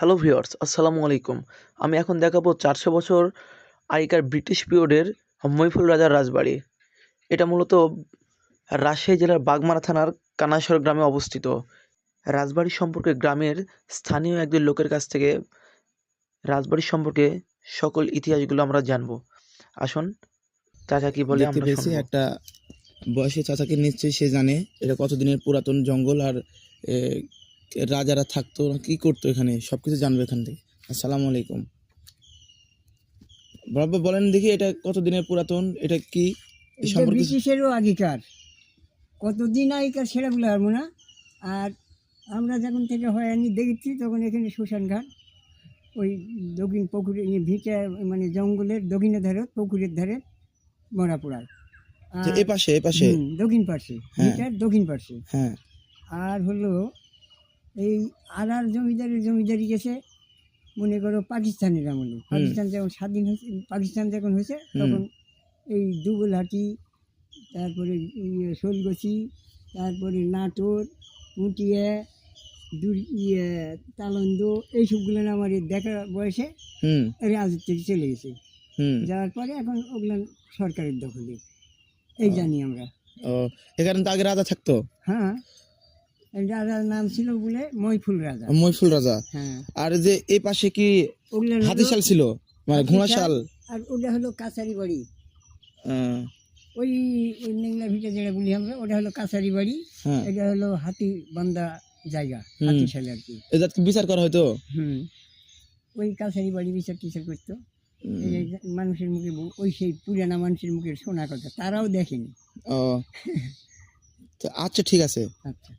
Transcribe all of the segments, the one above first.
Hello viewers, আসসালামু আলাইকুম। আমি এখন দেখাবো ৪০০ বছর আগেকার ব্রিটিশ পিরিয়ডের মহিফুল রাজার রাজবাড়ি। এটা মূলত রাজশাহী জেলার বাগমারা থানার কানাইশর গ্রামে অবস্থিত। রাজবাড়ি সম্পর্কে গ্রামের স্থানীয় একজন লোকের কাছ থেকে রাজবাড়ি সম্পর্কে সকল ইতিহাসগুলো আমরা জানবো। আসুন, চাচা কি বলে দেখতে আমরা পেয়েছি শুনবো। একটা বয়সী চাচাকে, নিশ্চয়ই সে জানে এটা কত দিনের পুরাতন জঙ্গল আর এ, রাজারা থাকতো না কি করতো এখানে, সবকিছু জানবে এখান থেকে। আসসালামু আলাইকুম বাবা, বলেন দেখি এটা কত দিনের পুরাতন, এটা কি এ এটা সম্পর্কে? ব্রিটিশেরও আগেকার, কতদিন আগেকার সেটা বলে পারবো না। আর আমরা যখন থেকে হয়নি দেখেছি তখন এখানে শ্মশানঘাট, ওই দক্ষিণ পুকুরে ভিটা মানে জঙ্গলের দক্ষিণের ধারে পুকুরের ধারে মরা পোড়ার। যে আর এ পাশে এ পাশে দক্ষিণ পার্শ্বে, হ্যাঁ ভিটার দক্ষিণ পার্শ্বে। হ্যাঁ আর হলো এই আর জমিদারি গেছে মনে করো পাকিস্তানের আমলে। পাকিস্তান যখন স্বাধীন হয়েছে, পাকিস্তান যখন হয়েছে তখন এই দুবলহাটি, তারপরে শোলগছি, তারপরে নাটোর, পুঁটিয়া, তালন্দ, এইসবগুলো আমার এই দেখা বয়সে রাজত্বে চলে গেছে। যাওয়ার পরে এখন ওগুলো সরকারের দখলে, এই জানি আমরা। ও, এখানে তো আগে রাজা থাকতো। হ্যাঁ, এই রাজার নাম ছিল বলে মহিফুল রাজা। মহিফুল রাজা। হ্যাঁ, আর যে এই পাশে কি ওগুলো হাতিশাল ছিল, মানে ঘোড়াশাল? আর ওটা হলো কাছারি বাড়ি। আহ, ওই ওই নেংলা ভিটা যেটা বলি আমরা, ওটা হলো কাছারি বাড়ি। হ্যাঁ, এটা হলো হাতি বান্ধা জায়গা, হাতিশাল আর কি। এটা কি বিচার করা হয়তো? ওই কাছারি বাড়ি বিচার টিচার করতো। এই যে মানুষের মুখে ওই সেই পুরানা মানুষের মুখে শোনা কথা, তারাও দেখেনি। ও, তো আচ্ছা ঠিক আছে। আচ্ছা,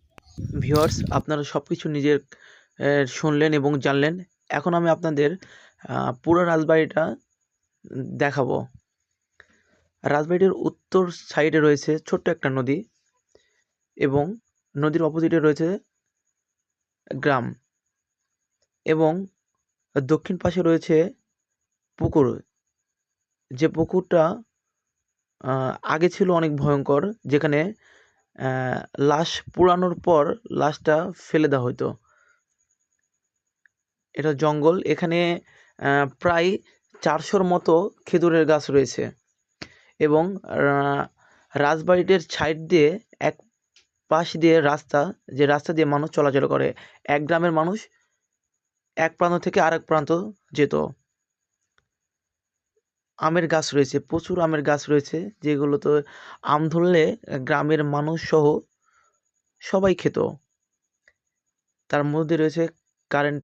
ভিউয়ার্স, আপনারা সবকিছু নিজের শুনলেন এবং জানলেন। এখন আমি আপনাদের পুরো রাজবাড়িটা দেখাবো। রাজবাড়িটির উত্তর সাইডে রয়েছে ছোট্ট একটা নদী এবং নদীর অপোজিটে রয়েছে গ্রাম এবং দক্ষিণ পাশে রয়েছে পুকুর। যে পুকুরটা আগে ছিল অনেক ভয়ঙ্কর, যেখানে লাশ পুড়ানোর পর লাশটা ফেলে দেওয়া হতো। এটা জঙ্গল, এখানে প্রায় ৪০০-র মতো খেজুরের গাছ রয়েছে এবং রাজবাড়িটির সাইড দিয়ে এক পাশ দিয়ে রাস্তা, যে রাস্তা দিয়ে মানুষ চলাচল করে। এক গ্রামের মানুষ এক প্রান্ত থেকে আরেক প্রান্ত যেত। আমের গাছ রয়েছে, প্রচুর আমের গাছ রয়েছে, যেগুলোতে আম ধরলে গ্রামের মানুষ সহ সবাই খেত। তার মধ্যে রয়েছে কারেন্ট